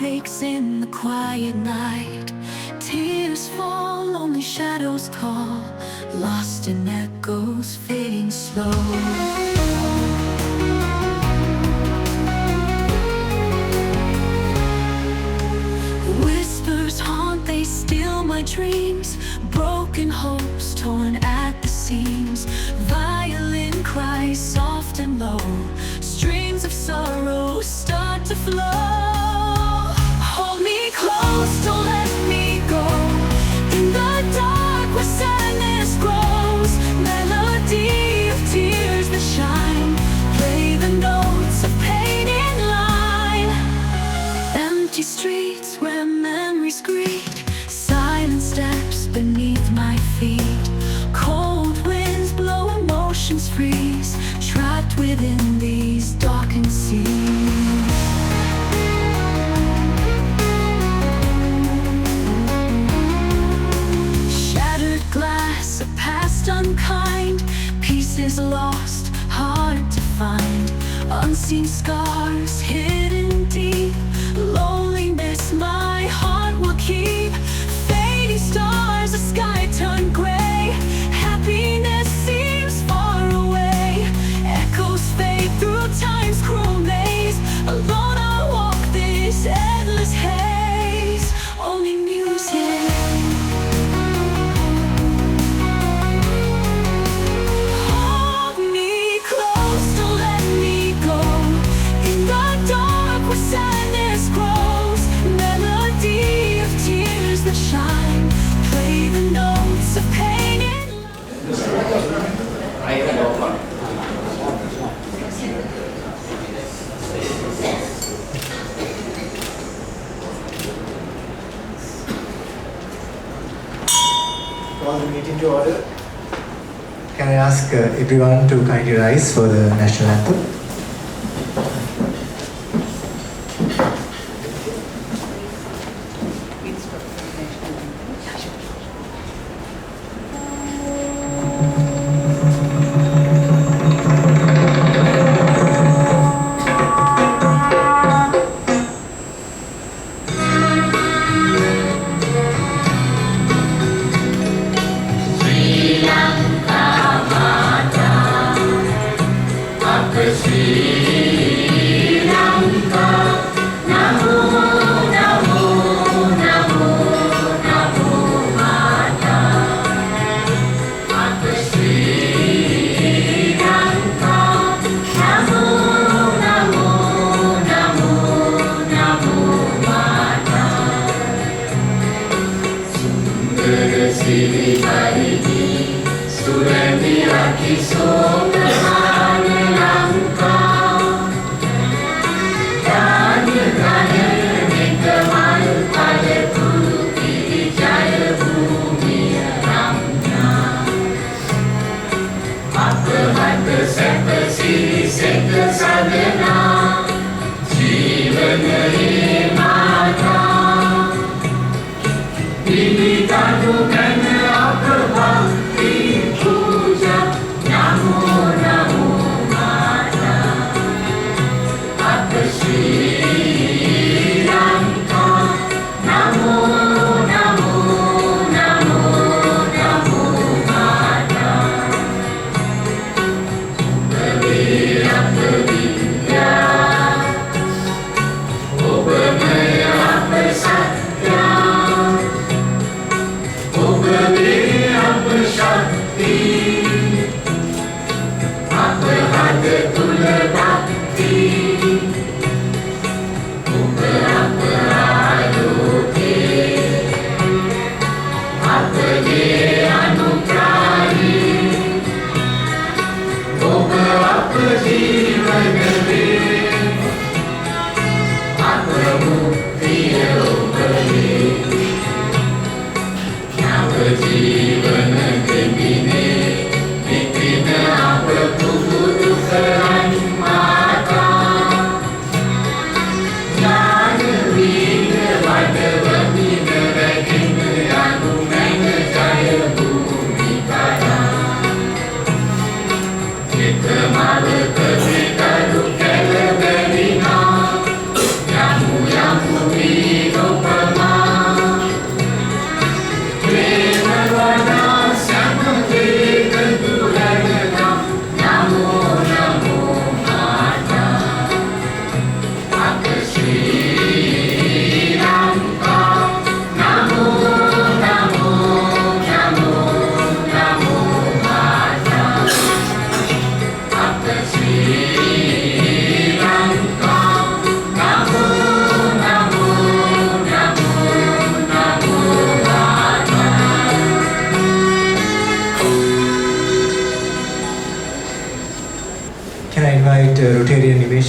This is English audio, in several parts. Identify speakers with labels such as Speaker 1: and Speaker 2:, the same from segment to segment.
Speaker 1: heart aches in the quiet night. Tears fall, only shadows call, lost in echoes, fading slow. Whispers haunt, they steal my dreams. Broken hopes torn at the seams. Violin cries soft and low. Streams of sorrow start to flow. Hold me close, don't let me go. In the dark where sadness grows. Melody of tears that shine. Play the notes of pain in line. Empty streets where memories greet. Silent steps beneath my feet. Cold winds blow, emotions freeze. Trapped within these darkened seas. Shattered glass, a past unkind. Pieces lost, hard to find. Unseen scars, hidden deep. Loneliness my heart will keep. Fading stars, the sky turned gray. Happiness seems far away. Echoes fade through time's cruel maze. Alone I walk this endless haze. Only music. Hold me close, don't let me go. In the dark where sadness grows. Melody of tears that shine. Play the notes of pain in
Speaker 2: Call the meeting to order. Can I ask everyone to kindly rise for the national anthem?
Speaker 3: Sri Lanka Mata,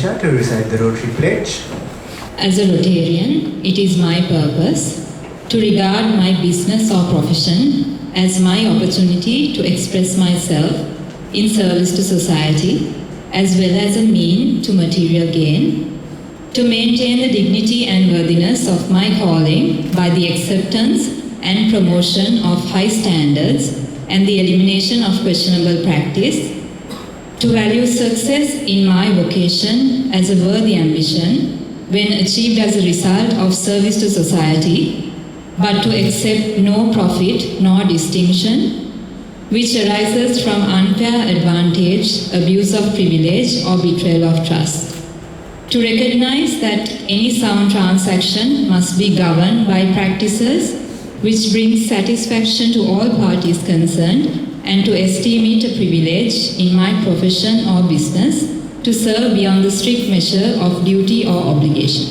Speaker 2: Nimesha to recite the Rotary Pledge.
Speaker 3: As a Rotarian, it is my purpose to regard my business or profession as my opportunity to express myself in service to society, as well as a mean to material gain, to maintain the dignity and worthiness of my calling by the acceptance and promotion of high standards and the elimination of questionable practice, to value success in my vocation as a worthy ambition when achieved as a result of service to society, but to accept no profit nor distinction which arises from unfair advantage, abuse of privilege, or betrayal of trust. To recognize that any sound transaction must be governed by practices which bring satisfaction to all parties concerned, and to esteem it a privilege in my profession or business to serve beyond the strict measure of duty or obligation.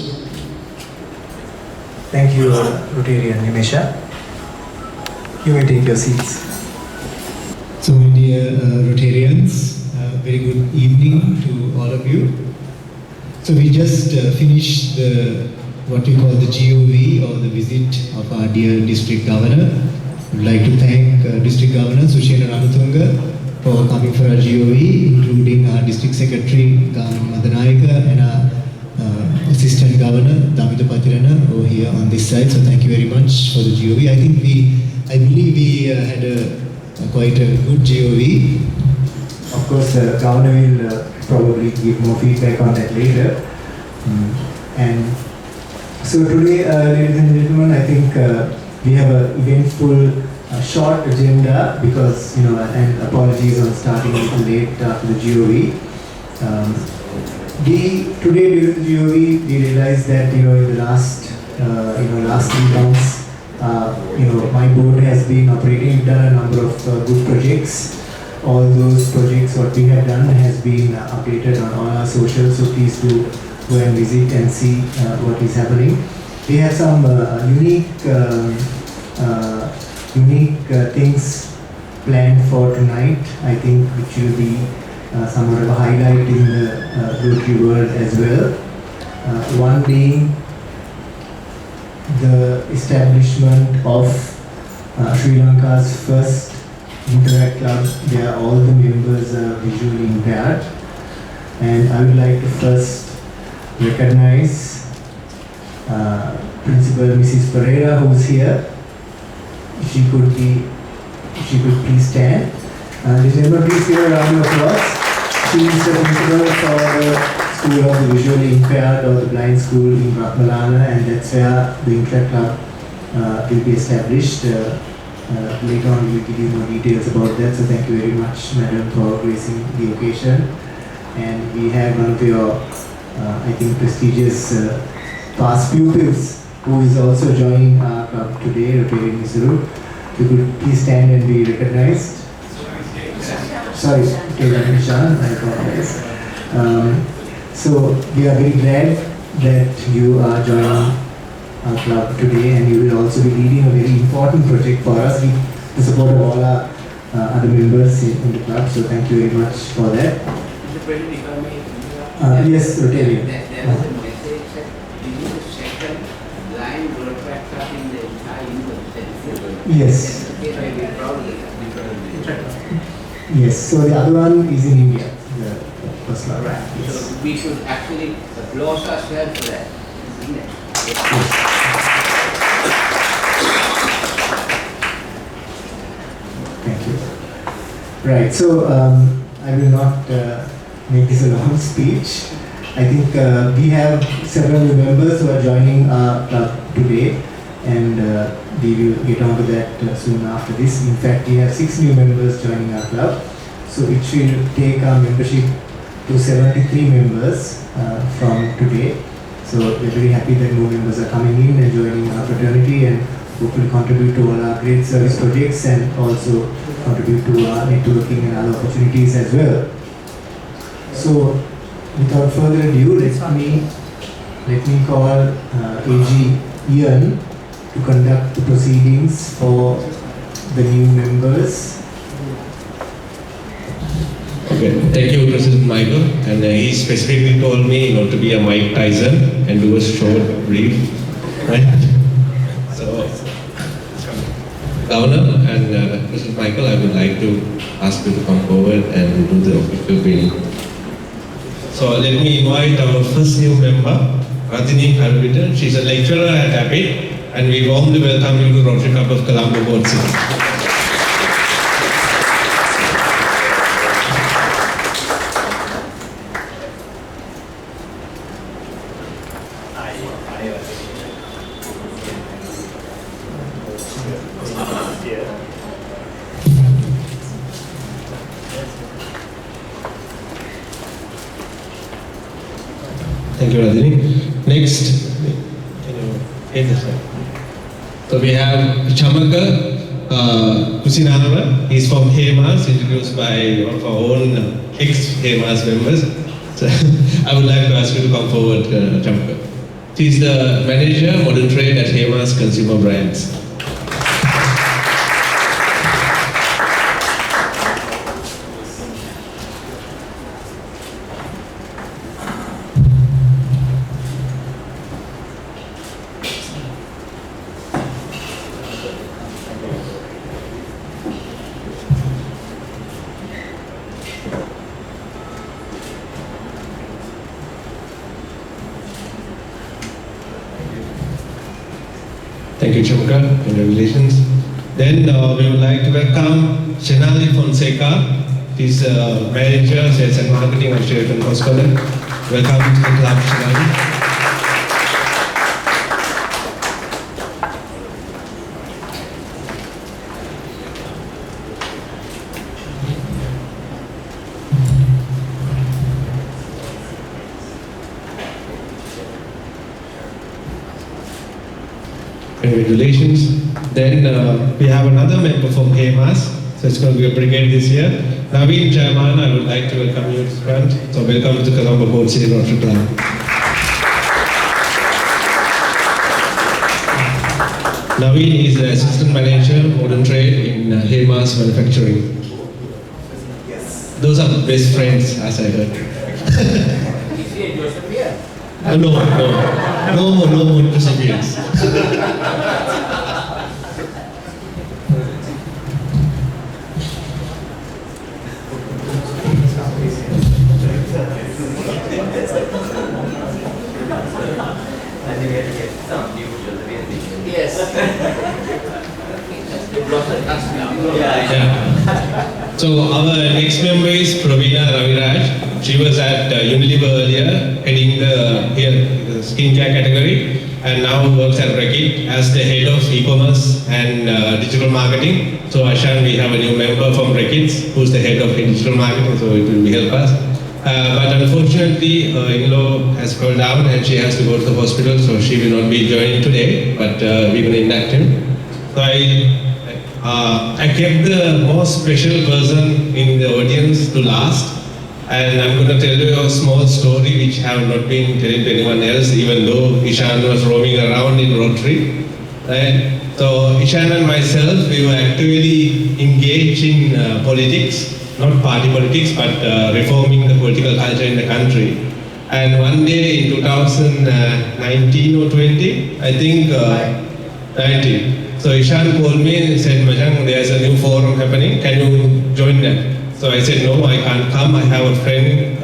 Speaker 2: Thank you, Rotarian Nimesha. You may take your seats.
Speaker 4: So, dear Rotarians, very good evening to all of you. So, we just finished what we call the GOV, or the visit of our dear District Governor. I would like to thank District Governor Sushena Ranatunga for coming for our GOV, including our District Secretary Gaman Madanayaka and our Assistant Governor Damita Patirana over here on this side. So, thank you very much for the GOV. I believe we had quite a good GOV.
Speaker 2: Of course, the governor will probably give more feedback on that later. And so today, ladies and gentlemen, I think we have an eventful, short agenda because, and apologies on starting a little late after the GOV. Today during the GOV, we realized that, in the last 3 months, my board has been operating. We've done a number of good projects. All those projects, what we have done has been updated on all our socials, so please do go and visit and see what is happening. We have some unique things planned for tonight, I think, which will be somewhat of a highlight in the Rotary world as well. One being the establishment of Sri Lanka's first Interact Club, where all the members are visually impaired. And I would like to first recognize Principal Mrs. Pereira, who's here. If she could please stand. Ladies and gentlemen, please give her a round of applause. She is the principal for the School of the Visually Impaired, or the Blind School in Malana, and that's where the Interact Club will be established. Later on we will give you more details about that, so thank you very much, Madam, for gracing the occasion. And we have one of your, I think, prestigious past pupils who is also joining our club today, Rotarian Misuru. If you could please stand and be recognized. Sorry, Taylor Nishan, I apologize. So we are very glad that you are joining our club today, and you will also be leading a very important project for us with the support of all our other members in the club. So thank you very much for that. Yes, Rotarian.
Speaker 5: There was a message that this is the second blind Rotary club in the entire university.
Speaker 2: Yes. Yes. So the other one is in India. The first club.
Speaker 5: Right.
Speaker 2: Yes.
Speaker 5: So we should actually applaud ourselves for that, isn't it?
Speaker 2: Yes. Thank you. Right, so I will not make this a long speech. I think we have several new members who are joining our club today, and we will get on to that soon after this. In fact, we have 6 new members joining our club, so it will take our membership to 73 members from today. So we're very happy that more members are coming in and joining our fraternity, and hopefully contribute to all our great service projects, and also contribute to our networking and other opportunities as well. So without further ado, let me call AG Ian to conduct the proceedings for the new members.
Speaker 6: Okay. Thank you, President Michael. And he specifically told me not to be a Mike Tyson and do a short brief. Right? So, Governor and President Michael, I would like to ask you to come forward and do the official reading. So let me invite our first new member, Rajini Kalvita. She's a lecturer at APIT, and we warmly welcome you to Rotary Club of Colombo Board City. Thank you, Rajini. Next, can you hit this one? So we have Chamaka Kusinanava. He's from HEMAS, introduced by one of our own ex-HEMAS members. So I would like to ask you to come forward, Chamaka. She's the manager, modern trade at HEMAS Consumer Brands. Thank you, Chamaka. Congratulations. Then we would like to welcome Shenali Fonseca. She's manager, sales and marketing of Sheraton Hospital. Welcome to the club, Shenali. Congratulations. Then we have another member from HEMAS, so it's going to be a brigade this year. Naveen Jaiman, I would like to welcome you to front. So welcome to the Colombo Board City Rotary Club. Naveen is the assistant manager, modern trade in HEMAS manufacturing.
Speaker 5: Yes.
Speaker 6: Those are best friends, as I heard.
Speaker 5: Is he a Joseph here?
Speaker 6: No more disappearance.
Speaker 5: Yes.
Speaker 6: Yeah. So our next member is Pravina Raviraj. She was at Unilever earlier, heading the skincare category, and now works at Reckitt as the head of e-commerce and digital marketing. So Ashan, we have a new member from Reckitt who's the head of digital marketing, so it will help us. But unfortunately, her in-law has fallen down and she has to go to the hospital, so she will not be joining today, but we're going to induct him. So I kept the most special person in the audience to last, and I'm going to tell you a small story which I have not been telling to anyone else, even though Ishan was roaming around in Rotary. Right? So Ishan and myself, we were actively engaged in politics. Not party politics, but reforming the political culture in the country. And one day in 2019 or 20, I think 19. So Ishan called me and said, Majang, there's a new forum happening, can you join that? So I said, no, I can't come. I have a friend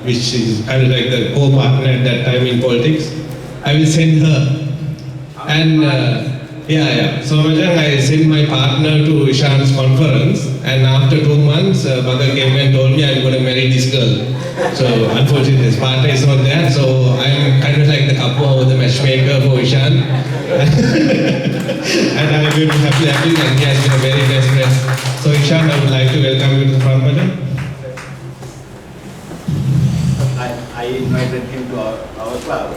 Speaker 6: which is kind of like the co-partner at that time in politics. I will send her. And so Majang, I sent my partner to Ishan's conference, and after 2 months, Bhagat came and told me I'm going to marry this girl. So unfortunately, his partner is not there, so I'm kind of like the couple or the matchmaker for Ishan. And I'm going to be happy, and he has been a very best friend. So Ishan, I would like to welcome you to the front, Majang.
Speaker 5: I invited him to our club.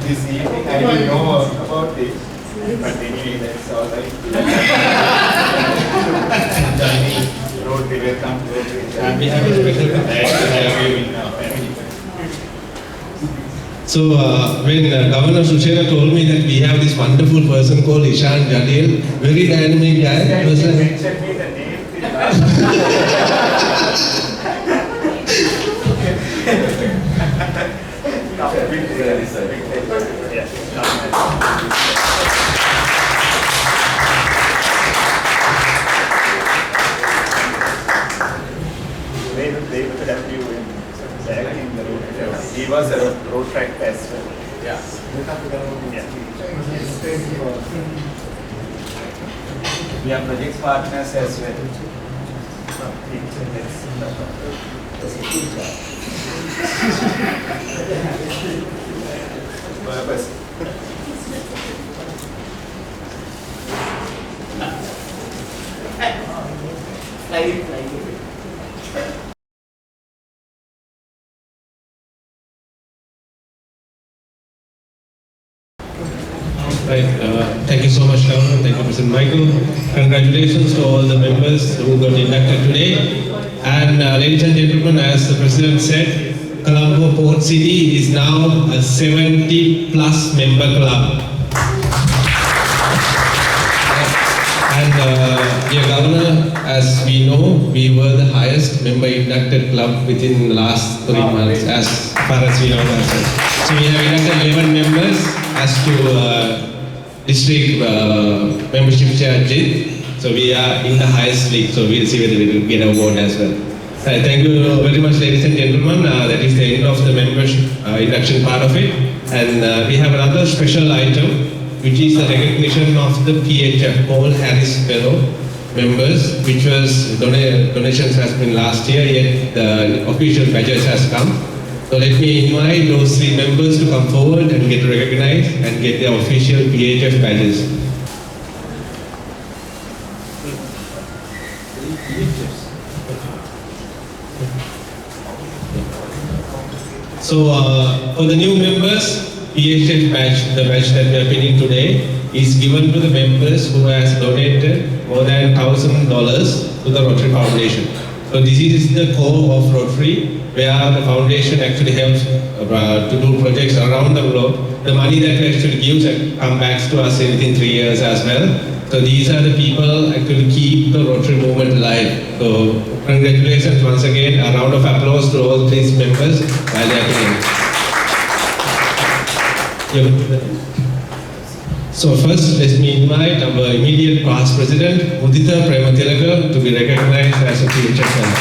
Speaker 5: This evening, I didn't know about this, but anyway, that's all right. Rotary, welcome to Rotary.
Speaker 6: We have a special thanks to have you in our family. So when Governor Sushena told me that we have this wonderful person called Ishan Jalil, very dynamic guy, he was like,
Speaker 7: They would help you in directing the road. He was a road track tester. Yeah. We have project partners as well.
Speaker 6: right, thank you so much, Governor. Thank you, President Michael. Congratulations to all the members who got inducted today. And ladies and gentlemen, as the President said, Colombo Port City is now a 70+ member club. And dear Governor, as we know, we were the highest member inducted club within the last 3 months, as far as we know. So we have inducted 11 members as to district membership chair Jit. So we are in the highest league, so we'll see whether we will get a award as well. Thank you very much, ladies and gentlemen. That is the end of the membership induction part of it. And we have another special item, which is the recognition of the PHF, Paul Harris Fellow members, which was donations has been last year, yet the official badges has come. So let me invite those 3 members to come forward and get recognized and get their official PHF badges. So for the new members, PHF badge, the badge that we are pinning today, is given to the members who has donated more than $1,000 to the Rotary Foundation. So this is the core of Rotary, where the foundation actually helps to do projects around the globe. The money that we actually gives comes back to us within 3 years as well. So these are the people actually keep the Rotary movement alive. So congratulations once again. A round of applause to all these members while they are playing. So first, let me invite our immediate past president, Mudita Prematilaka, to be recognized as a PHF member.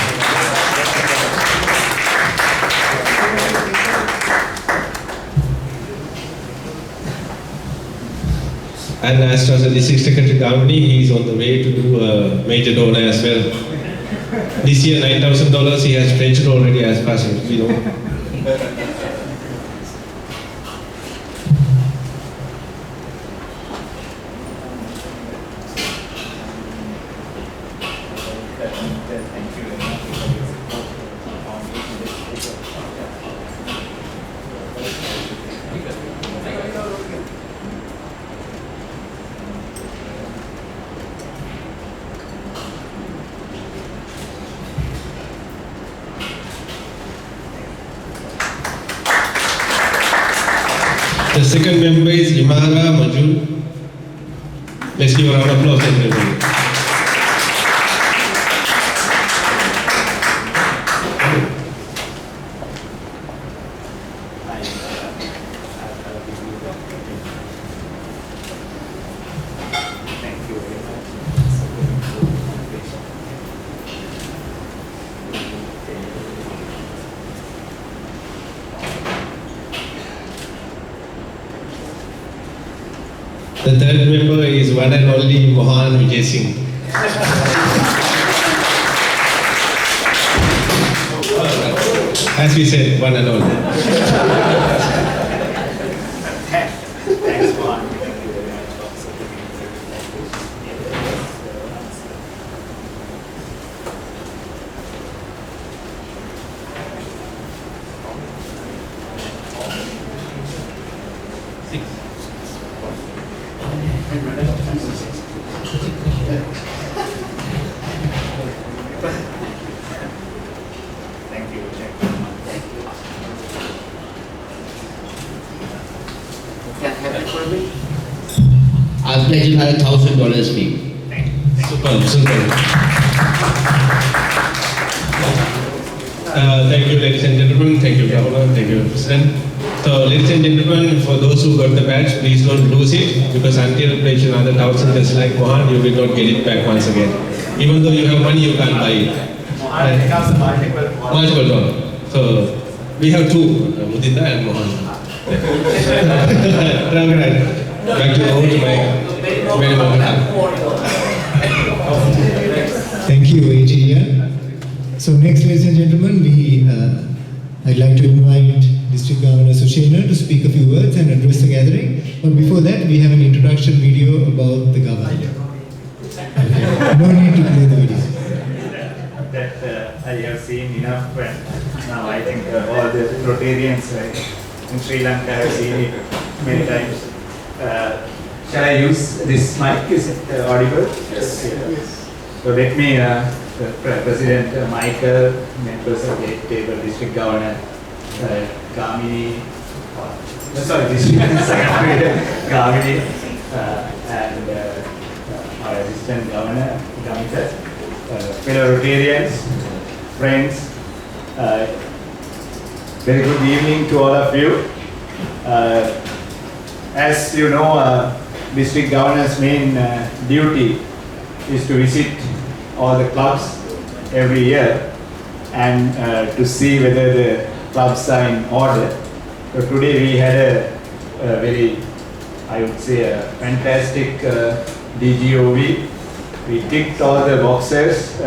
Speaker 6: And as far as the district secretary Gandhi, he is on the way to do a major donor as well. This year, $9,000 he has pledged already, as far as we know. The second member is Imara Majul. Let's give a round of applause to everybody. The third member is one and only Mohan Vijay Singh. As we said, one and only.
Speaker 7: Thanks, Mohan.
Speaker 8: pledge will have $1,000 fee.
Speaker 6: Super. Thank you, ladies and gentlemen. Thank you, Governor. Thank you, President. So, ladies and gentlemen, for those who got the badge, please don't lose it, because until you pledge another 1,000, just like Mohan, you will not get it back once again. Even though you have money, you can't buy it. Multiple one. So, we have two, Mudita and Mohan. Back to over to my very
Speaker 4: Thank you, AGR. So next, ladies and gentlemen, I'd like to invite District Governor Sushena to speak a few words and address the gathering. But before that, we have an introduction video about the governor. No need to play the video.
Speaker 7: That I have seen enough, and now I think all the Rotarians in Sri Lanka have seen it many times. Shall I use this mic? Is it audible? Yes. So let me, President Michael, members of the table, District Governor Kamini, District Secretary Kamini, and our Assistant Governor Gamita, fellow Rotarians, friends, very good evening to all of you. As you know, District Governor's main duty is to visit all the clubs every year and to see whether the clubs are in order. So today we had a very, I would say, a fantastic DGOV. We ticked all the boxes.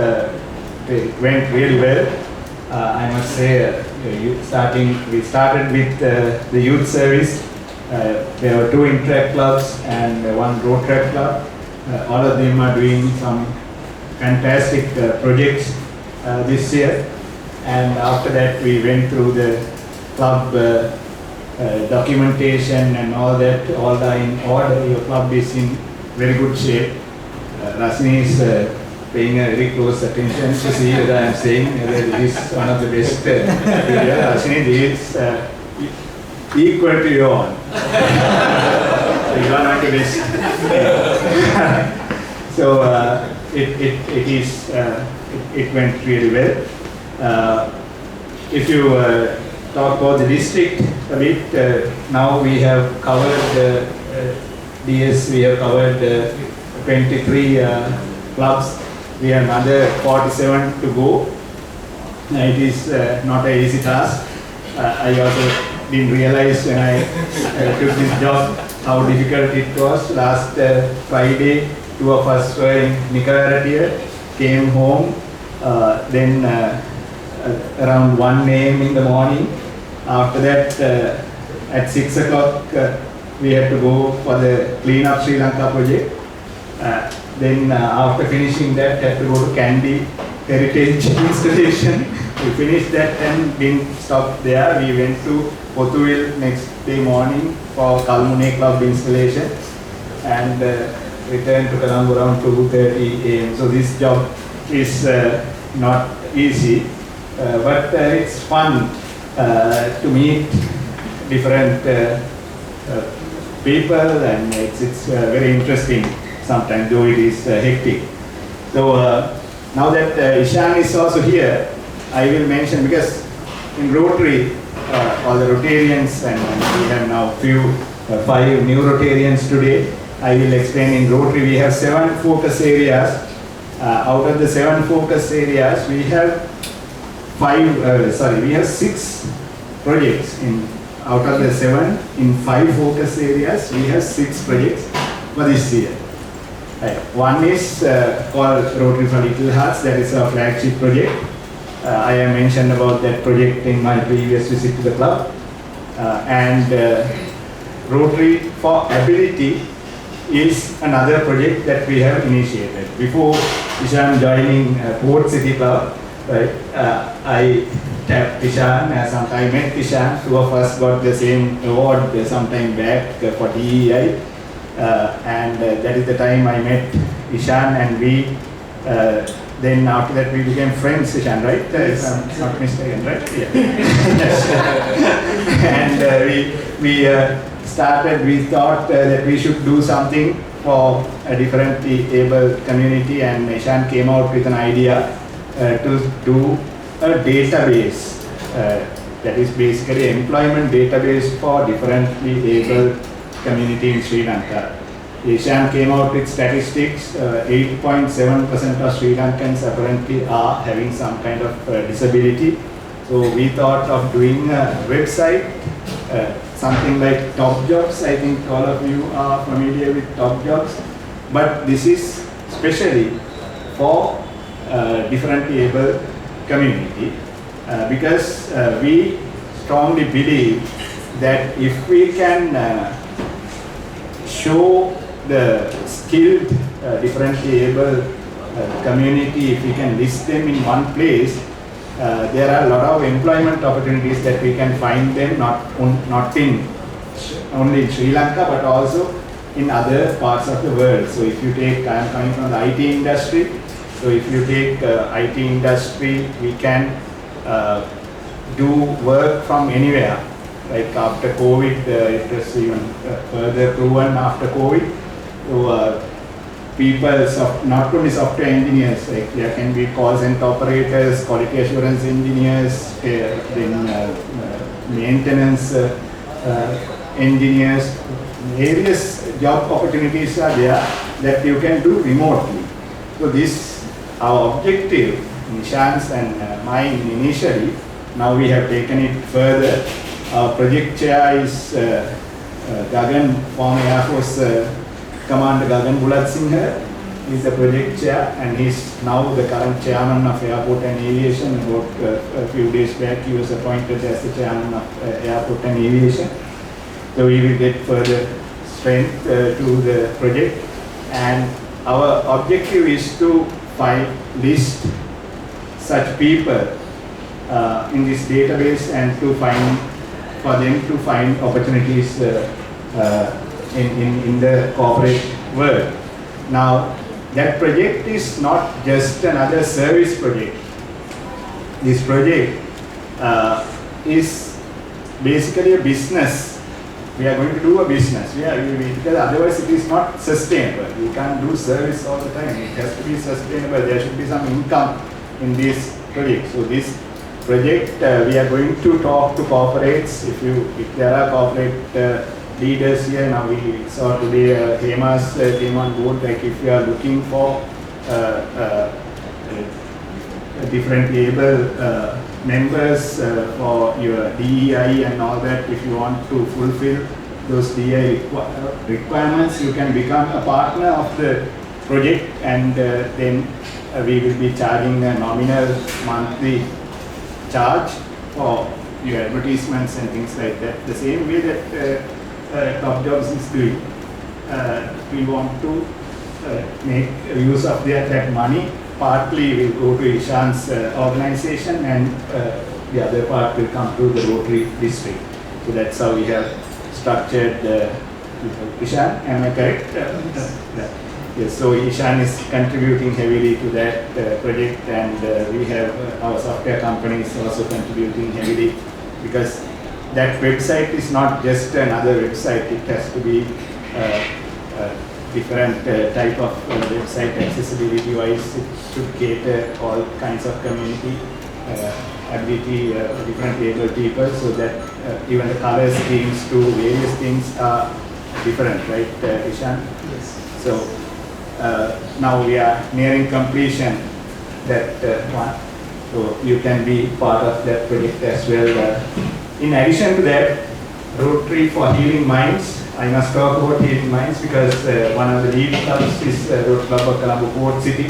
Speaker 7: It went really well. I must say, we started with the youth service. There were 2 intract clubs and 1 road track club. All of them are doing some fantastic projects this year. And after that, we went through the club documentation and all that. All are in order. Your club is in very good shape. Rasini is paying a very close attention to see whether I am saying whether this is one of the best. Rasini, this is equal to your own. So you are not the best. So it went really well. If you talk about the district a bit, now we have covered DS, we have covered 23 clubs. We have another 47 to go. It is not an easy task. I also didn't realize when I took this job how difficult it was. Last Friday, 2 of us were in Nicaragua, came home, then around 1 a.m. in the morning. After that, at 6 o'clock, we had to go for the Clean Up Sri Lanka project. Then after finishing that, had to go to Kandy Heritage Installation. We finished that and didn't stop there. We went to Pothuil next day morning for Kalmune Club installation and returned to Colombo around 2:30 a.m. So this job is not easy, but it's fun to meet different people, and it's very interesting sometimes, though it is hectic. So now that Ishan is also here, I will mention, because in Rotary, all the Rotarians, and we have now 5 new Rotarians today. I will explain. In Rotary we have 7 focus areas. Out of the 7 focus areas, we have 6 projects. Out of the 7, in 5 focus areas, we have 6 projects for this year. One is called Rotary for Little Hearts. That is our flagship project. I have mentioned about that project in my previous visit to the club. And Rotary for Ability is another project that we have initiated. Before Ishan joining Port City Club, right, I tapped Ishan, I met Ishan. 2 of us got the same award some time back for DEI. And that is the time I met Ishan, and we then after that we became friends, Ishan, right? If I'm not mistaken, right? Yeah. And we thought that we should do something for a differently able community, and Ishan came out with an idea to do a database that is basically an employment database for differently able community in Sri Lanka. Ishan came out with statistics. 8.7% of Sri Lankans apparently are having some kind of disability. So we thought of doing a website, something like Top Jobs. I think all of you are familiar with Top Jobs, but this is especially for differently able community because we strongly believe that if we can show the skilled differently able community, if we can list them in one place, there are a lot of employment opportunities that we can find them not in only in Sri Lanka but also in other parts of the world. So if you take, I am coming from the IT industry, so if you take IT industry, we can do work from anywhere. Like after COVID, it was even further proven after COVID. So people, not only software engineers, like there can be call center operators, quality assurance engineers, then maintenance engineers, various job opportunities are there that you can do remotely. So this, our objective, Nishan's and mine initially, now we have taken it further. Our project chair is Gagan, former Air Force Commander Gagan Bulat Singh. He's the project chair and he's now the current chairman of Airport and Aviation. About a few days back he was appointed as the chairman of Airport and Aviation. So we will get further strength to the project, and our objective is to list such people in this database and to for them to find opportunities in the corporate world. Now, that project is not just another service project. This project is basically a business. We are going to do a business. Because otherwise it is not sustainable. We can't do service all the time. It has to be sustainable. There should be some income in this project. So this project, we are going to talk to corporates. If there are corporate leaders here, now we saw today Hema's came on board. Like if you are looking for differently able members for your DEI and all that, if you want to fulfill those DEI requirements, you can become a partner of the project, and then we will be charging a nominal monthly charge for your advertisements and things like that. The same way that Top Jobs is doing. We want to make use of that money. Partly will go to Ishan's organization, and the other part will come to the Rotary district. So that's how we have structured Ishan. Am I correct? Yes. So Ishan is contributing heavily to that project, and we have our software companies also contributing heavily, because that website is not just another website. It has to be different type of website, accessibility wise. It should cater all kinds of community, ability, different able people, so that even the color schemes to various things are different, right, Ishan? Yes. So now we are nearing completion, that one. So you can be part of that project as well. In addition to that, Rotary for Healing Minds. I must talk about Healing Minds because one of the lead clubs is Rotary Club of Colombo Port City.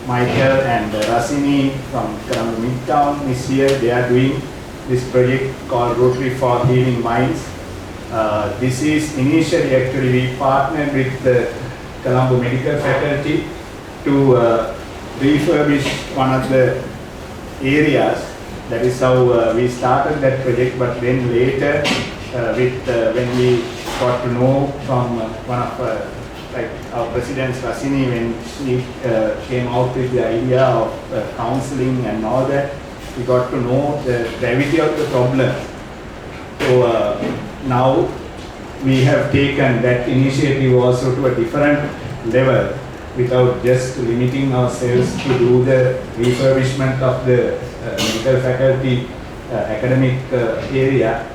Speaker 7: Michael and Rasini from Colombo Midtown is here. They are doing this project called Rotary for Healing Minds. This is initially, actually, we partnered with the Colombo Medical Faculty to refurbish one of the areas. That is how we started that project, but then later when we got to know from one of like our president Rasini, when she came out with the idea of counseling and all that, we got to know the gravity of the problem. So now we have taken that initiative also to a different level without just limiting ourselves to do the refurbishment of the medical faculty academic area.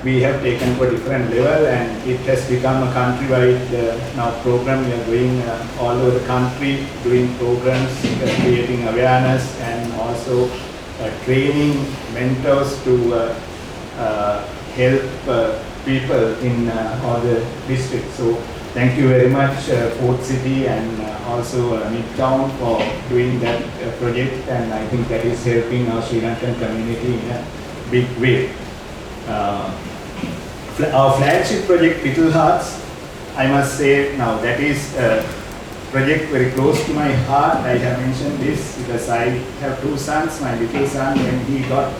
Speaker 7: We have taken to a different level, and it has become a countrywide now program. We are going all over the country doing programs, creating awareness, and also training mentors to help people in all the districts. So thank you very much, Port City and also Midtown for doing that project, and I think that is helping our Sri Lankan community in a big way. Our flagship project, Little Hearts, I must say now that is a project very close to my heart. I have mentioned this because I have two sons. My little son, when he got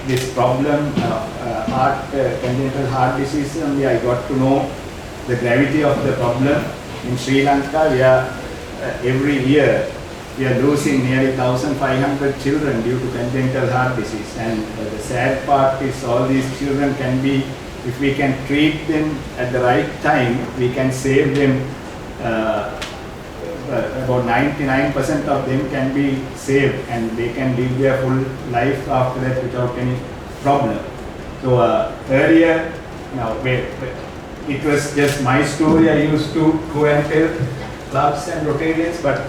Speaker 7: this problem, congenital heart disease, only I got to know the gravity of the problem. In Sri Lanka, we are every year we are losing nearly 1,500 children due to congenital heart disease, and the sad part is all these children can be, if we can treat them at the right time, we can save them. About 99% of them can be saved, and they can live their full life after that without any problem. So earlier, now it was just my story. I used to go and tell clubs and Rotarians, but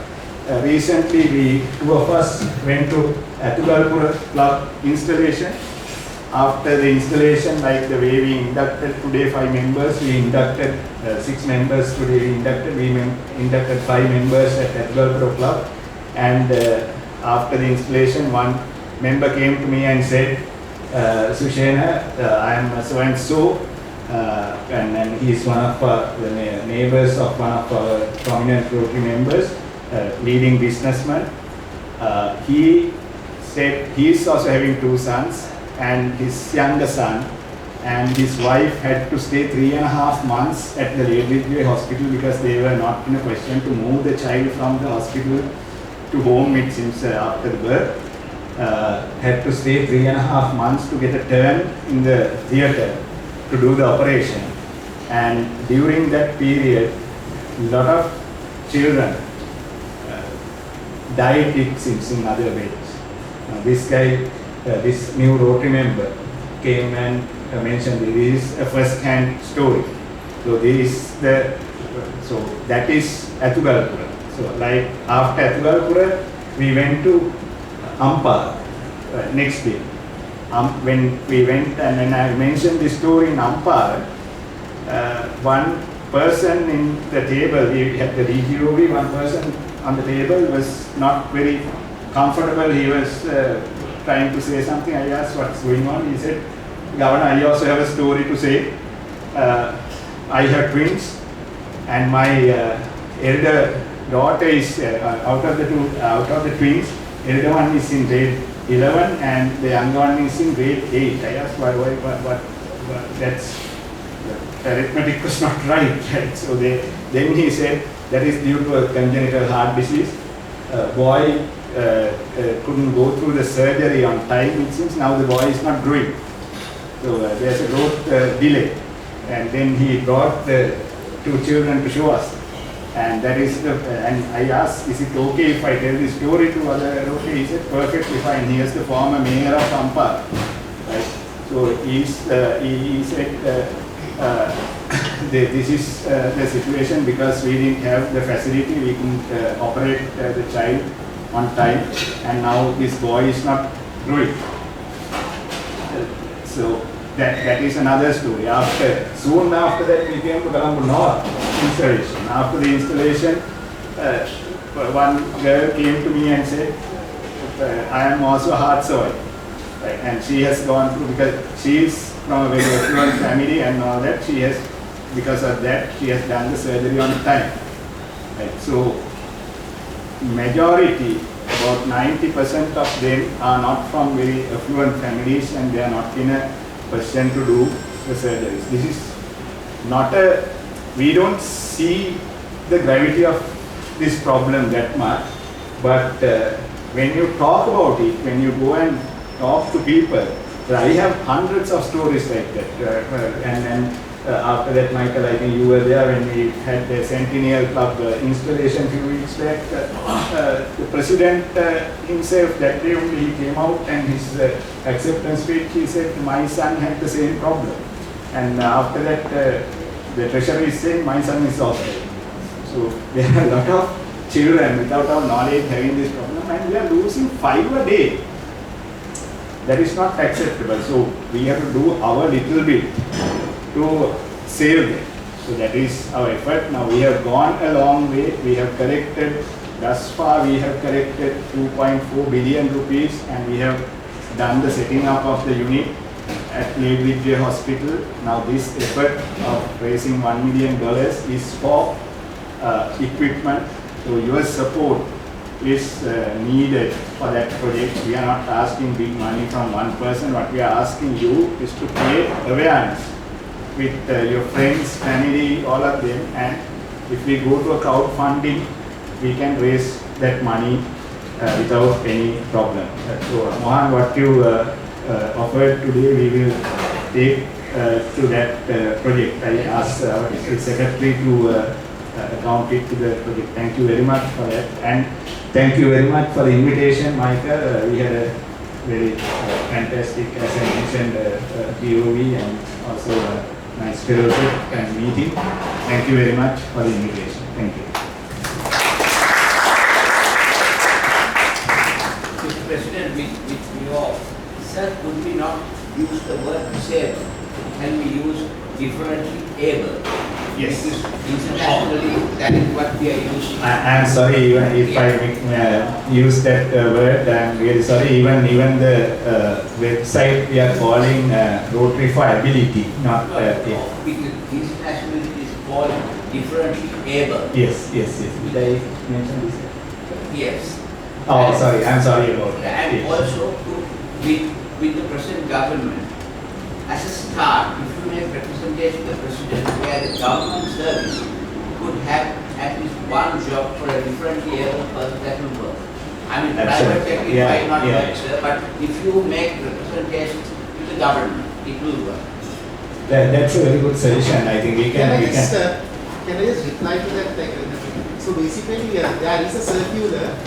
Speaker 7: recently two of us went to Athugalpura club installation. After the installation, like the way we inducted today 5 members, we inducted 6 members today. We inducted 5 members at Athugalpura club, and after the installation, one member came to me and said, Sushena, I am so and so, and he is one of the neighbors of one of our prominent Rotary members, leading businessman. He said he is also having 2 sons, and his younger son and his wife had to stay 3.5 months at the Ladridgeway hospital because they were not in a position to move the child from the hospital to home, it seems, after the birth. Had to stay 3.5 months to get a turn in the theatre to do the operation. And during that period, a lot of children died, it seems, in other ways. This guy, this new Rotary member came and mentioned it is a first-hand story. So that is Athugalpura. So like after Athugalpura, we went to Ampara next day. When we went and when I mentioned this story in Ampara, one person in the table, we had the GOV, one person on the table was not very comfortable. He was trying to say something. I asked what's going on. He said, Governor, I also have a story to say. I have twins, and my elder daughter is out of the twins. Elder one is in grade 11, and the younger one is in grade 8. I asked what that's the arithmetic was not right. So then he said that is due to a congenital heart disease. Boy couldn't go through the surgery on time, it seems. Now the boy is not growing. So there's a growth delay. And then he brought the 2 children to show us. And that is and I asked, is it okay if I tell this story to other Rotary? He said, perfectly fine. He is the former mayor of Ampara. Right? So he said, this is the situation because we didn't have the facility, we couldn't operate the child on time, and now this boy is not growing. So that is another story. Soon after that, we came to Colombo North installation. After the installation, one girl came to me and said, I am also heart surgeon. Right? And she has gone through, because she is from a very affluent family and all that, because of that, she has done the surgery on time. Right? So, majority, about 90% of them are not from very affluent families, and they are not in a position to do the surgeries. This is not we don't see the gravity of this problem that much, but when you talk about it, when you go and talk to people, I have hundreds of stories like that. After that, Michael, I think you were there when we had the Centennial Club installation a few weeks back. The president himself, that day only, he came out and his acceptance speech, he said, my son had the same problem. And after that, the treasurer is saying, my son is also. So there are a lot of children without our knowledge having this problem, and we are losing 5 a day. That is not acceptable. So we have to do our little bit to save them. So that is our effort. Now we have gone a long way. We have collected, thus far we have collected 2.4 billion rupees, and we have done the setting up of the unit at Leadvidya Hospital. Now this effort of raising $1 million is for equipment. So your support is needed for that project. We are not asking big money from one person. What we are asking you is to create awareness with your friends, family, all of them. And if we go to a crowdfunding, we can raise that money without any problem. So Mohan, what you offered today, we will take to that project. I asked our district secretary to account it to the project. Thank you very much for that. And thank you very much for the invitation, Michael. We had a very fantastic, as I mentioned, GOV and also a nice fellowship and meeting. Thank you very much for the invitation. Thank you.
Speaker 5: Mr. President, with your, sir, could we not use the word disabled? Can we use differently able?
Speaker 7: Yes.
Speaker 5: Because internationally, that is what we are using.
Speaker 7: I am sorry even if I use that word. I am really sorry. Even the website we are calling Rotary for Ability, not
Speaker 5: because internationally it is called differently able.
Speaker 7: Yes. Did I mention this?
Speaker 5: Yes.
Speaker 7: Oh, sorry. I'm sorry about that.
Speaker 5: And
Speaker 7: Yes.
Speaker 5: also with the present government, as a start, if you make representation to the president where the government service could have at least one job for a differently able person, that will work. I mean, private sector might not work, sir, but if you make representation to the government, it will work.
Speaker 7: That's a very good suggestion. I think we can.
Speaker 9: Can I just reply to that? So basically, there is a circular.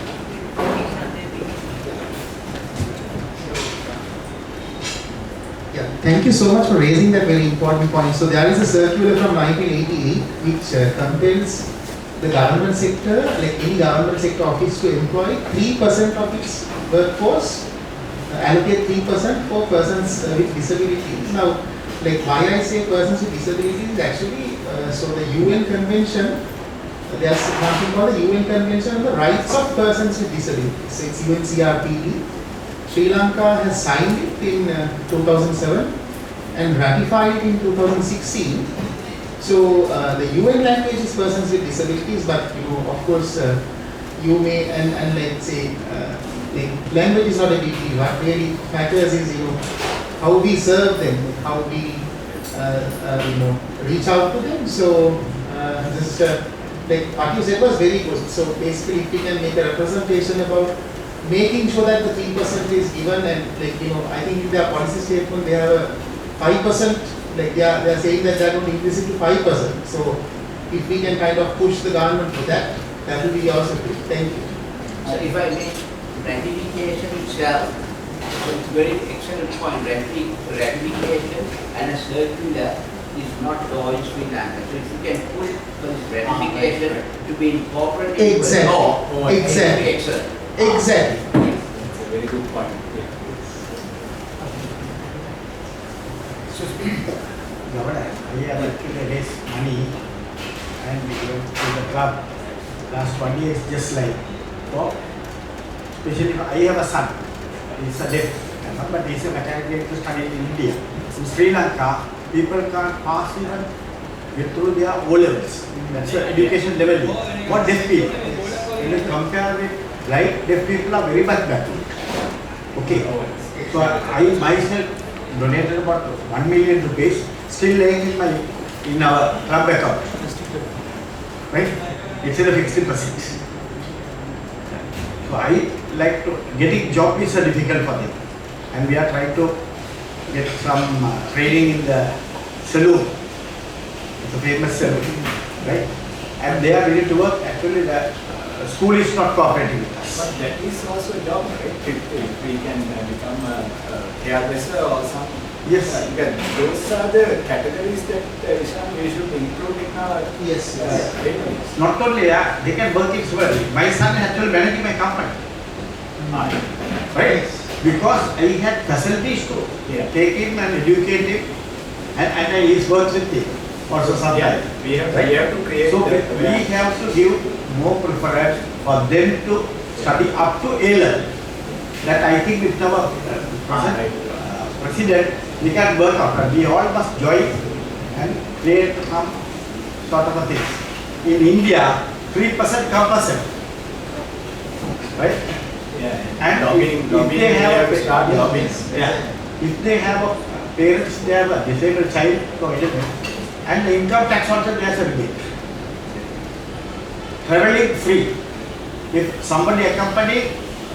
Speaker 9: Yeah, thank you so much for raising that very important point. So there is a circular from 1988 which compels the government sector, like any government sector office, to employ 3% of its workforce, allocate 3% for persons with disabilities. Now, like why I say persons with disabilities is actually, so the UN Convention, there's something called the UN Convention on the Rights of Persons with Disabilities. So it's UNCRPD. Sri Lanka has signed it in 2007 and ratified it in 2016. So the UN language is persons with disabilities, but of course you may and let's say language is not a big deal. What really matters is how we serve them, how we reach out to them. So just like what you said was very good. So basically, if we can make a representation about making sure that the 3% is given, and I think in their policy statement they have a 5%, like they are saying that they are going to increase it to 5%. So if we can kind of push the government to that, that will be also good. Thank you.
Speaker 5: So if I make ratification itself, so it's very excellent point. Ratification and a circular is not law in Sri Lanka. So if you can push for this ratification to be incorporated into the law,
Speaker 9: Exactly.
Speaker 5: it will be excellent.
Speaker 9: Exactly.
Speaker 7: That's a very good point.
Speaker 10: Governor, I have actually raised money and we went to the club. Last 1 year is just like, especially I have a son, he's a deaf, but he's a mechanical study in India. In Sri Lanka, people can't pass even get through their O-levels. That's the education level. What deaf people? When you compare with blind, deaf people are very much better. Okay. So I myself donated about 1 million rupees, still laying in our club account. Right? It's a fixed percentage. So I like to getting job is difficult for them, and we are trying to get some training in the saloon. It's a famous saloon, right? And they are ready to work. Actually, the school is not cooperating with us.
Speaker 11: But that is also a job, right? If we can become a hairdresser or some.
Speaker 10: Yes.
Speaker 11: Because those are the categories that we should include in our
Speaker 9: Yes.
Speaker 11: database.
Speaker 10: Not only that, they can work it well. My son is actually managing my company. Right? Because I had facilities to take him and educate him, and he works with him. Also sometimes.
Speaker 11: We have to create.
Speaker 10: So we have to give more preference for them to study up to A level. That I think with our president, we can work out. We all must join and create some sort of a thing. In India, 3% compulsory. Right? And if they have if they have a parents, they have a disabled child, and the income tax also they are rebate. Traveling free. If somebody accompany,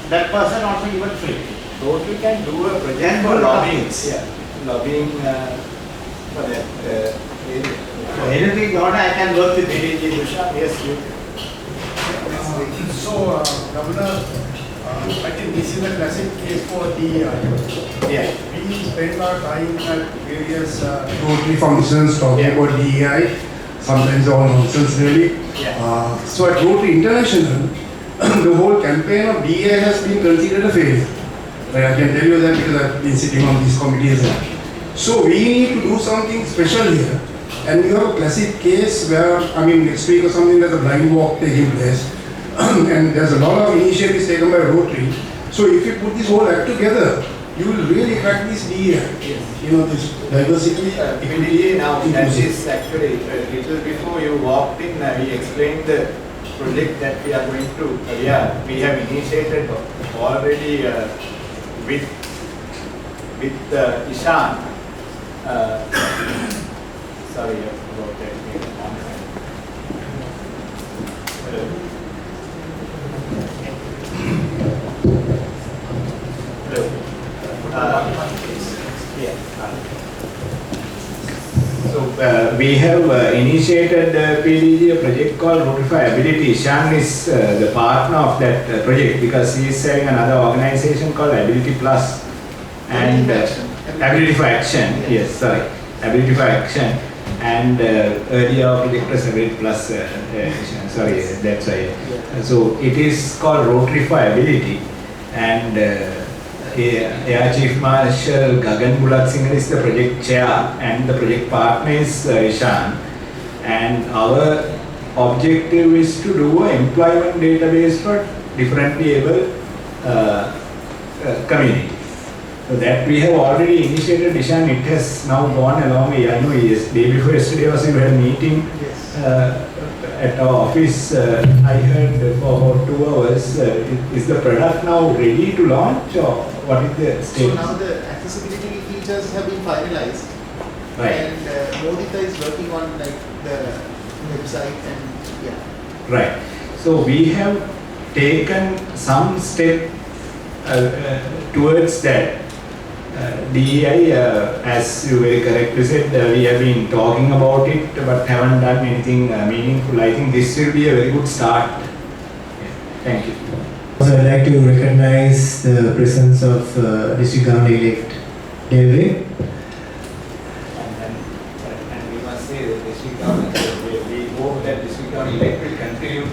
Speaker 10: that person also given free.
Speaker 11: So we can do a project
Speaker 10: And
Speaker 11: for
Speaker 10: do
Speaker 11: lobbying.
Speaker 10: lobbying.
Speaker 11: Lobbying for that area.
Speaker 10: So anything you want, I can work with it.
Speaker 11: Yes, you.
Speaker 12: So, Governor, I think this is a classic case for DEI. We spend our time at various
Speaker 13: Rotary functions talking about DEI, sometimes all nonsense really. So at Rotary International, the whole campaign of DEI has been considered a failure. Right, I can tell you that because I've been sitting on these committees. So we need to do something special here. And we have a classic case where, next week or something, there's a blind walk taking place. And there's a lot of initiatives taken by Rotary. So if you put this whole act together, you will really crack this DEI. This diversity.
Speaker 11: PDA now, that is actually a little before you walked in, we explained the project that we are going to, we have initiated already with Ishan. Sorry about that.
Speaker 7: So we have initiated PDG a project called Rotify-Ability. Ishan is the partner of that project because he is having another organization called Ability Plus and Ability for Action. Yes, sorry, Ability for Action. And earlier our project was Ability Plus. Sorry, that's why. So it is called Rotary for Ability, and Air Chief Marshal Gagan Bulak Singh is the project chair, and the project partner is Ishan. And our objective is to do an employment database for differently able community. So that we have already initiated, Ishan. It has now gone along. I know day before yesterday was we had a meeting at our office. I heard for about 2 hours. Is the product now ready to launch, or what is the status?
Speaker 9: So now the accessibility features have been finalized.
Speaker 7: Right.
Speaker 9: And Modita is working on the website and
Speaker 7: Right. So we have taken some step towards that. DEI, as you very correctly said, we have been talking about it but haven't done anything meaningful. I think this will be a very good start. Thank you.
Speaker 2: So I'd like to recognize the presence of District Governor-elect David.
Speaker 11: And we must say that District Government, we hope that District Government will continue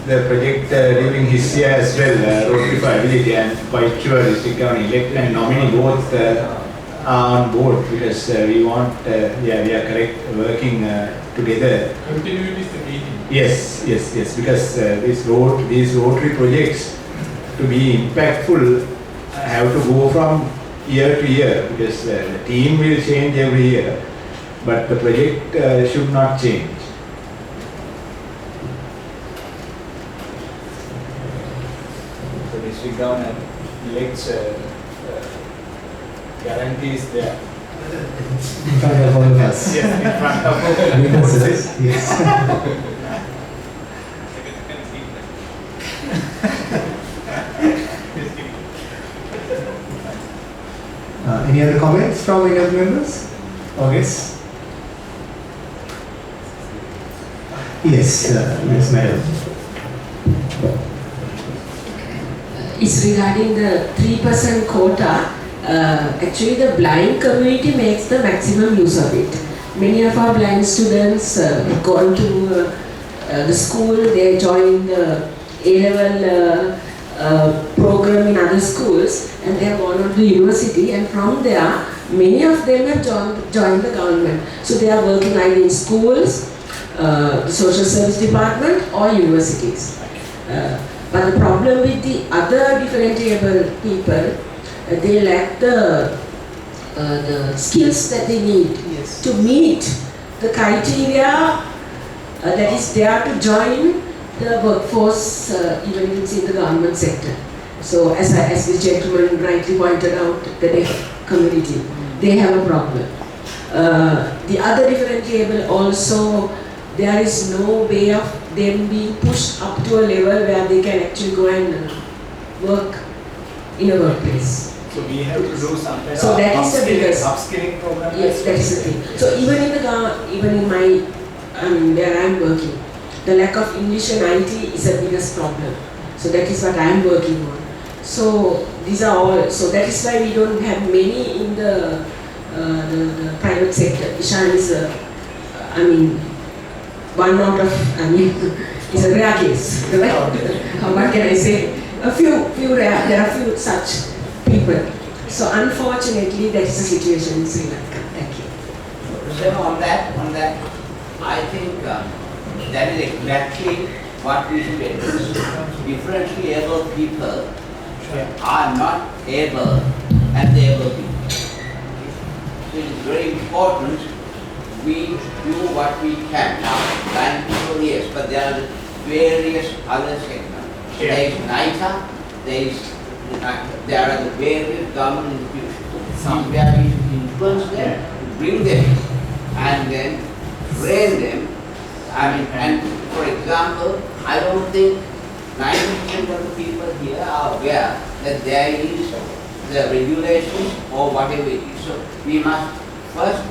Speaker 7: the project during his year as well, Rotary for Ability, and quite sure District Governor-elect and nominee both are on board because we want, we are correct, working together.
Speaker 12: Continuity is the key thing.
Speaker 7: Yes, because these Rotary projects to be impactful have to go from year to year because the team will change every year, but the project should not change.
Speaker 11: the District Governor elects guarantees there.
Speaker 2: In front of all of us.
Speaker 11: Yes, in front of
Speaker 2: Witnesses, yes. Any other comments from any of the members? Yes. Yes, madam.
Speaker 14: It's regarding the 3% quota. Actually, the blind community makes the maximum use of it. Many of our blind students gone to the school, they join the A-level program in other schools, and they have gone on to university, and from there, many of them have joined the government. So they are working either in schools, the social service department, or universities. But the problem with the other differently able people, they lack the skills that they need to meet the criteria that is there to join the workforce, even if it's in the government sector. So as the gentleman rightly pointed out, the deaf community, they have a problem. The other differently able also, there is no way of them being pushed up to a level where they can actually go and work in a workplace.
Speaker 11: So we have to do some kind
Speaker 14: So
Speaker 11: of
Speaker 14: that is the biggest
Speaker 11: upskilling program.
Speaker 14: Yes, that is the thing. So even in my, where I am working, the lack of English and IT is the biggest problem. So that is what I am working on. So these are all. So that is why we don't have many in the private sector. Ishan is one out of, is a rare case. What can I say? A few rare. There are few such people. So unfortunately, that is the situation in Sri Lanka. Thank you.
Speaker 5: So on that, I think that is exactly what we should address. Differently able people are not able and the able people. So it is very important we do what we can. Now, blind people, yes, but there are various other segments. There is NITA, there are the various government institutions. Somewhere we should influence them, bring them in, and then train them. And for example, I don't think 90% of the people here are aware that there is the regulations or whatever it is. So we must first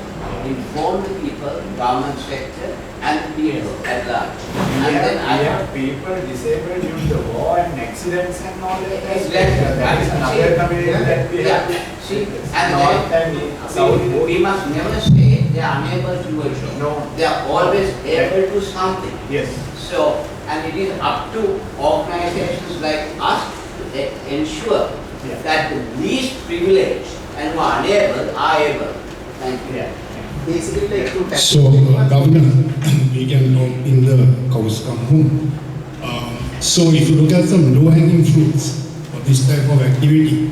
Speaker 5: inform the people, government sector, and the people at large.
Speaker 11: And then I have people disabled due to the war and accidents and all that.
Speaker 5: Exactly.
Speaker 11: That is another community that we have to
Speaker 5: see. And we must never say they are unable to do a job. No. They are always able to do something.
Speaker 11: Yes.
Speaker 5: So, and it is up to organizations like us to ensure that the least privileged and who are unable are able. Thank you.
Speaker 14: Basically,
Speaker 13: So, Governor, we can talk in the cows come home. So, if you look at some low-hanging fruits for this type of activity,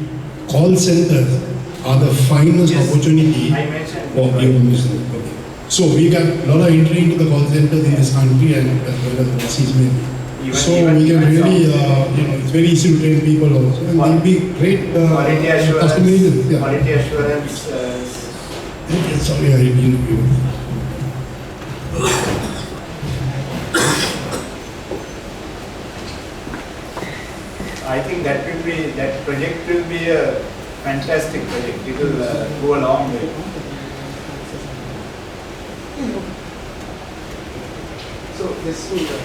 Speaker 13: call centers are the finest opportunity
Speaker 11: I mentioned
Speaker 13: for people. Okay. So, we got a lot of entry into the call centers in this country and as well as overseas maybe. So we can really, it's very easy to train people also, and they'll be great
Speaker 11: quality
Speaker 13: customers. Yeah.
Speaker 11: Quality assurance.
Speaker 13: Okay, sorry, I didn't hear.
Speaker 11: I think that project will be a fantastic project. It will go a long way.
Speaker 9: So this will.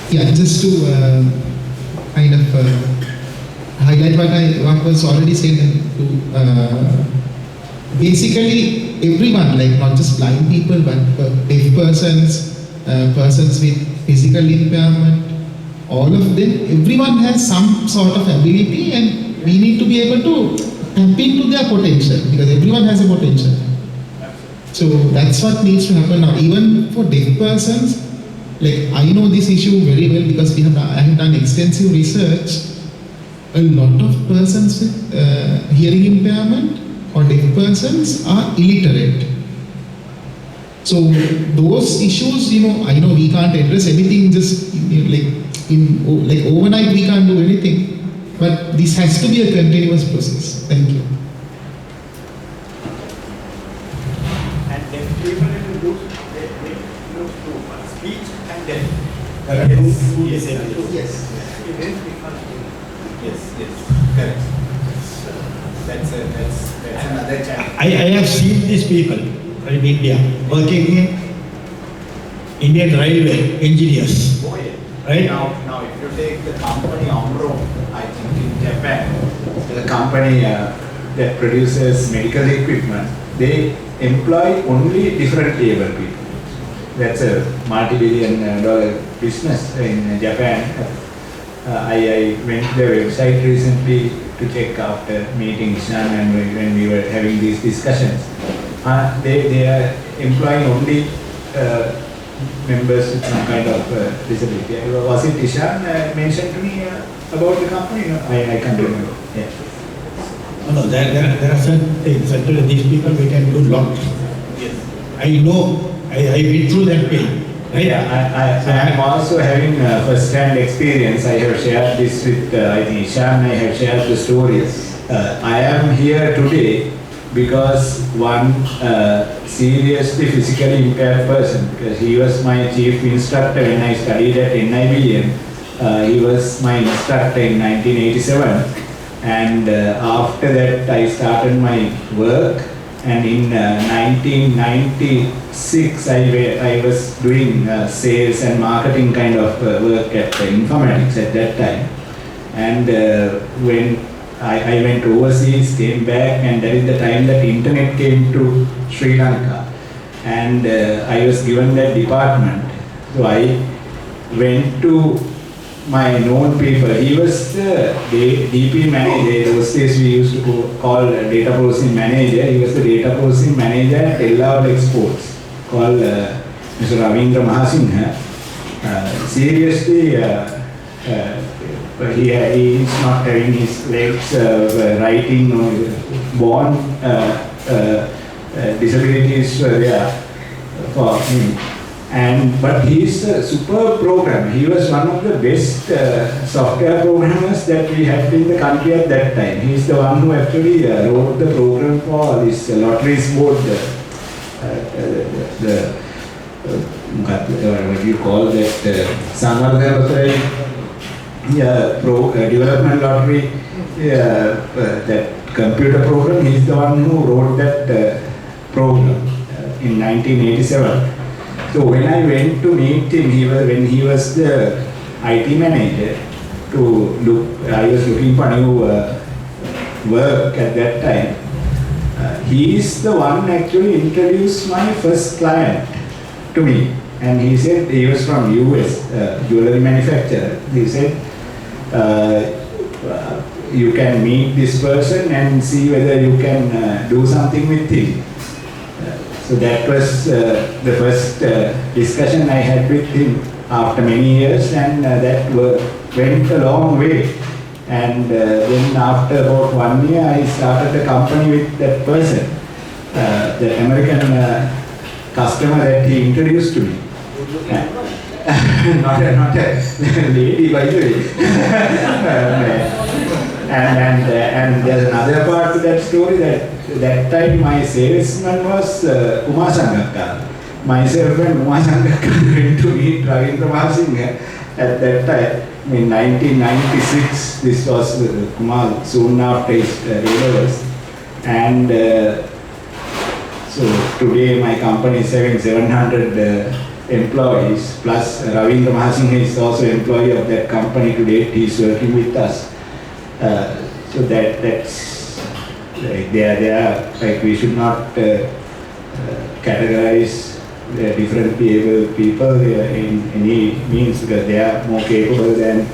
Speaker 15: Yeah, just to kind of highlight what was already said. Basically, everyone, like not just blind people, but deaf persons, persons with physical impairment, all of them, everyone has some sort of ability, and we need to be able to tap into their potential, because everyone has a potential. So that's what needs to happen now. Even for deaf persons, like I know this issue very well because I have done extensive research. A lot of persons with hearing impairment or deaf persons are illiterate. So those issues, I know we can't address anything just like overnight. We can't do anything, but this has to be a continuous process. Thank you.
Speaker 11: And deaf people will lose to speech and deaf.
Speaker 10: Yes.
Speaker 11: Correct. That's another challenge.
Speaker 12: I have seen these people in India working in Indian Railway engineers.
Speaker 11: Oh yeah.
Speaker 12: Right?
Speaker 11: Now if you take the company Omron, I think in Japan, the company that produces medical equipment, they employ only differently able people. That's a multi-billion dollar business in Japan. I went to their website recently to check after meeting Ishan and when we were having these discussions. They are employing only members with some kind of disability. Was it Ishan mentioned to me about the company? No, I can't remember. Yeah.
Speaker 12: No, there are certain things. Certainly these people we can do lot.
Speaker 11: Yes.
Speaker 12: I know, I went through that pain. Right?
Speaker 11: Yeah, I am also having first-hand experience. I have shared this with, I think Ishan, I have shared the story. I am here today because one seriously physically impaired person, because he was my chief instructor when I studied at NIBM. He was my instructor in 1987. And after that I started my work, and in 1996 I was doing sales and marketing kind of work at informatics at that time. And when I went overseas, came back, and that is the time that internet came to Sri Lanka, and I was given that department. So I went to my known people. He was the DP manager. Those days we used to call data processing manager. He was the data processing manager at Ella Exports, called Mr. Ravindra Mahasinghe. Seriously, he is not having his legs writing, born disabilities there for him. But he is a superb programmer. He was one of the best software programmers that we had in the country at that time. He is the one who actually wrote the program for this lotteries board, what do you call that, development lottery, that computer program. He is the one who wrote that program in 1987. So when I went to meet him, when he was the IT manager, I was looking for new work at that time. He is the one actually introduced my first client to me, and he said he was from US, jewelry manufacturer. He said you can meet this person and see whether you can do something with him. So that was the first discussion I had with him after many years, and that went a long way. And then after about 1 year, I started a company with that person, the American customer that he introduced to me. Not a lady, by the way. And there's another part to that story, that time my salesman was Kumar Sangakkar. Myself and Kumar Sangakkar went to meet Ravindra Mahasinghe at that time in 1996. This was Kumar soon after his A-levels. And so today my company is having 700 employees, plus Ravindra Mahasinghe is also employee of that company today. He is working with us. So that's like they are like, we should not categorize differently able people in any means, because they are more capable than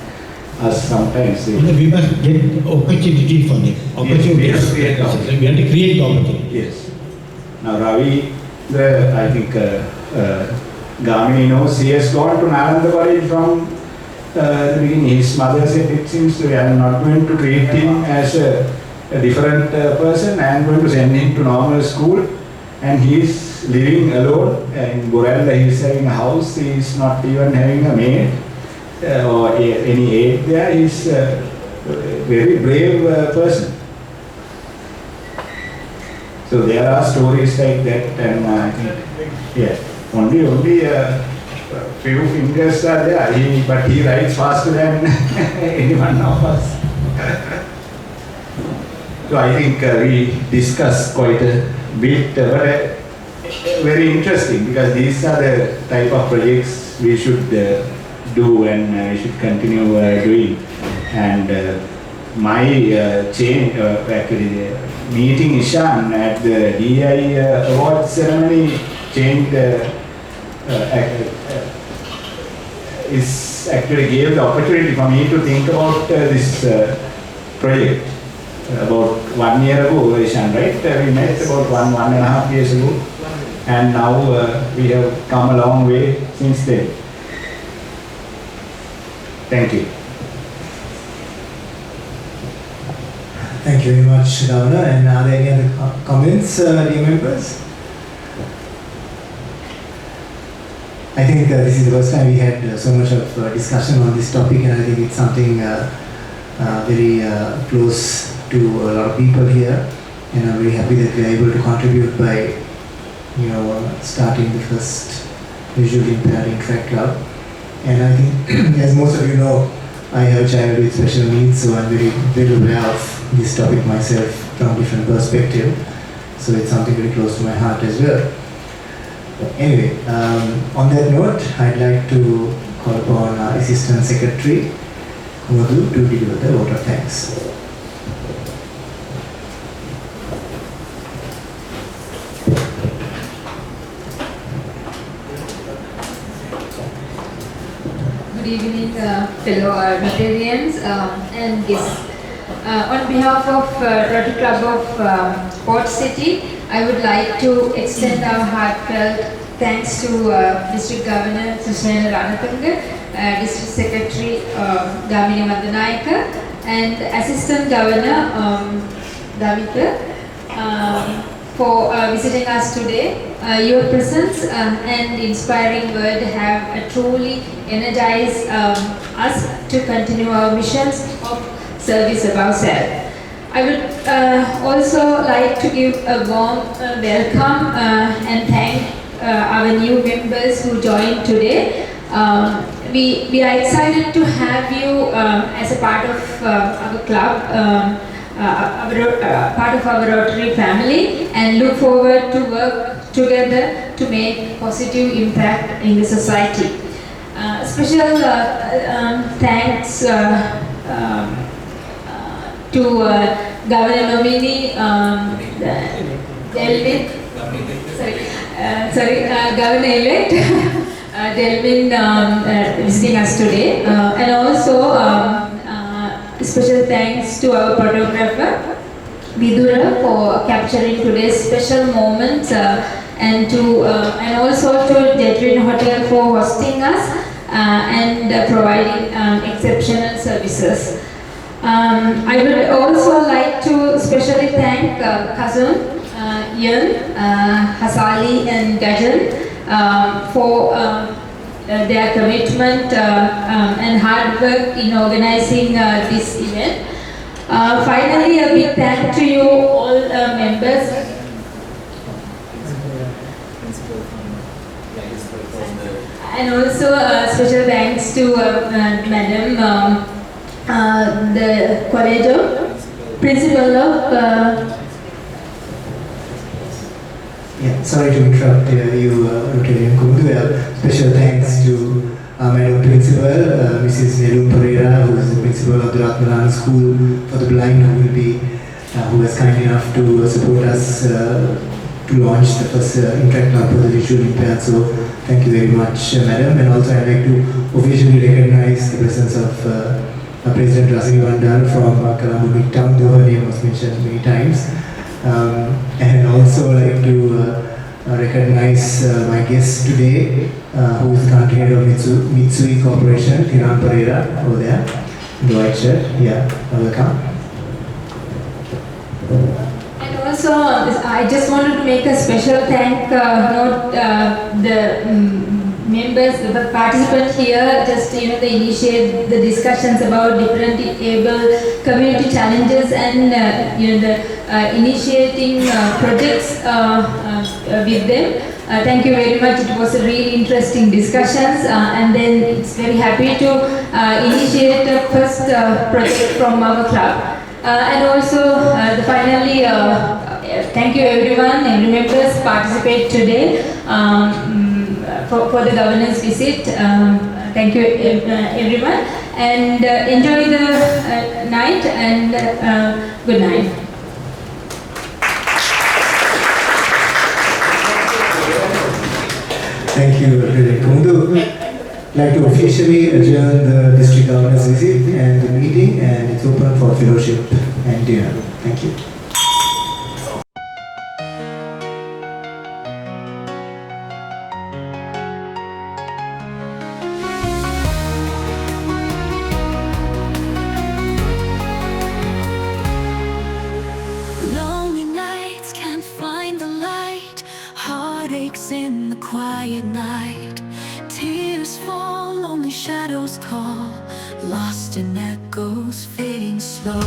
Speaker 11: us sometimes.
Speaker 12: We must get opportunity for them. Opportunities.
Speaker 11: Yes,
Speaker 12: we have to create the opportunity.
Speaker 11: Yes. Now Ravi, I think Gamini knows, he has gone to Nalanda College from the beginning. His mother said, it seems we are not going to treat him as a different person. I am going to send him to normal school, and he is living alone in Borella. He is having a house. He is not even having a maid or any aid there. He is a very brave person. So there are stories like that, and I think, yeah, only
Speaker 7: few fingers are there, but he writes faster than any one of us. So I think we discussed quite a bit, but very interesting, because these are the type of projects we should do and we should continue doing. And my actually meeting Ishan at the DI award ceremony changed is actually gave the opportunity for me to think about this project. About 1 year ago, Ishan, right? We met about 1.5 years ago, and now we have come a long way since then. Thank you.
Speaker 2: Thank you very much, Governor. And are there any other comments, dear members? I think this is the first time we had so much of discussion on this topic, and I think it's something very close to a lot of people here, and I'm very happy that we are able to contribute by, starting the first visually impaired Interact Club. And I think, as most of you know, I have a child with special needs, so I'm very aware of this topic myself from a different perspective. So it's something very close to my heart as well. Anyway, on that note, I'd like to call upon our Assistant Secretary, Kumadu, to deliver the vote of thanks.
Speaker 16: Good evening, fellow Rotarians and guests. On behalf of Rotary Club of Port City, I would like to extend our heartfelt thanks to District Governor Susana Ranatunga, District Secretary Damini Madanayaka, and Assistant Governor Davika for visiting us today. Your presence and inspiring word have truly energized us to continue our missions of service above self. I would also like to give a warm welcome and thank our new members who joined today. We are excited to have you as a part of our club, part of our Rotary family, and look forward to work together to make positive impact in the society. Special thanks to Governor nominee Governor-elect Delvin visiting us today, and also special thanks to our photographer Vidura for capturing today's special moments, and also to Jetrin Hotel for hosting us and providing exceptional services. I would also like to specially thank Kazun, Yun, Hasali and Gajan for their commitment and hard work in organizing this event. Finally, a big thank to you all members. And also special thanks to Madam, the College of Principal of
Speaker 2: sorry to interrupt you, Rotarian Kumadu. Special thanks to Madam Principal, Mrs. Nelum Pereira, who is the principal of the Ratmalan School for the Blind, who was kind enough to support us to launch the first Interact Club for the visually impaired. So thank you very much, Madam. And also I'd like to officially recognize the presence of President Rasini Vandal from Colombo Midtown, though her name was mentioned many times. And also like to recognize my guest today, who is the country head of Mitsui Corporation, Kiran Pereira, over there, in the white shirt. Yeah, welcome.
Speaker 16: And also, I just wanted to make a special thank the members, the participants here, just they initiate the discussions about different able community challenges and the initiating projects with them. Thank you very much. It was a really interesting discussions, and then it's very happy to initiate the first project from our club. And also, finally, thank you everyone and members participate today for the governance visit. Thank you everyone, and enjoy the night, and good night.
Speaker 2: Thank you, Vivek. I'd like to officially adjourn the district governance visit and the meeting, and it's open for fellowship and dinner. Thank you.
Speaker 1: Lonely nights can't find the light, heartaches in the quiet night. Tears fall, only shadows call, lost in echoes, fading slow.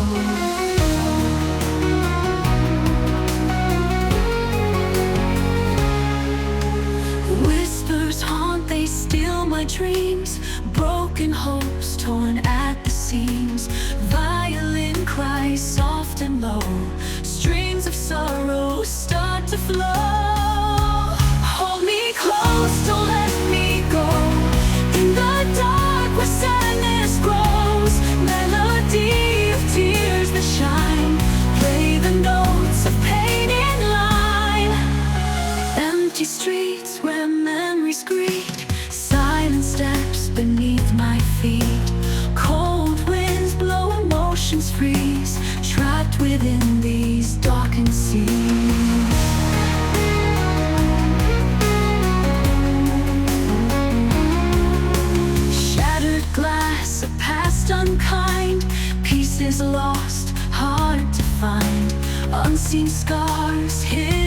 Speaker 1: Whispers haunt, they steal my dreams, broken hopes torn at the seams. Violin cries soft and low, streams of sorrow start to flow. Hold me close, don't let me go, in the dark where sadness grows. Melody of tears that shine, play the notes of pain in line. Empty streets where memories greet, silent steps beneath my feet. Cold winds blow, emotions freeze, trapped within these darkened seas. Shattered glass, a past unkind, pieces lost, hard to find. Unseen scars hidden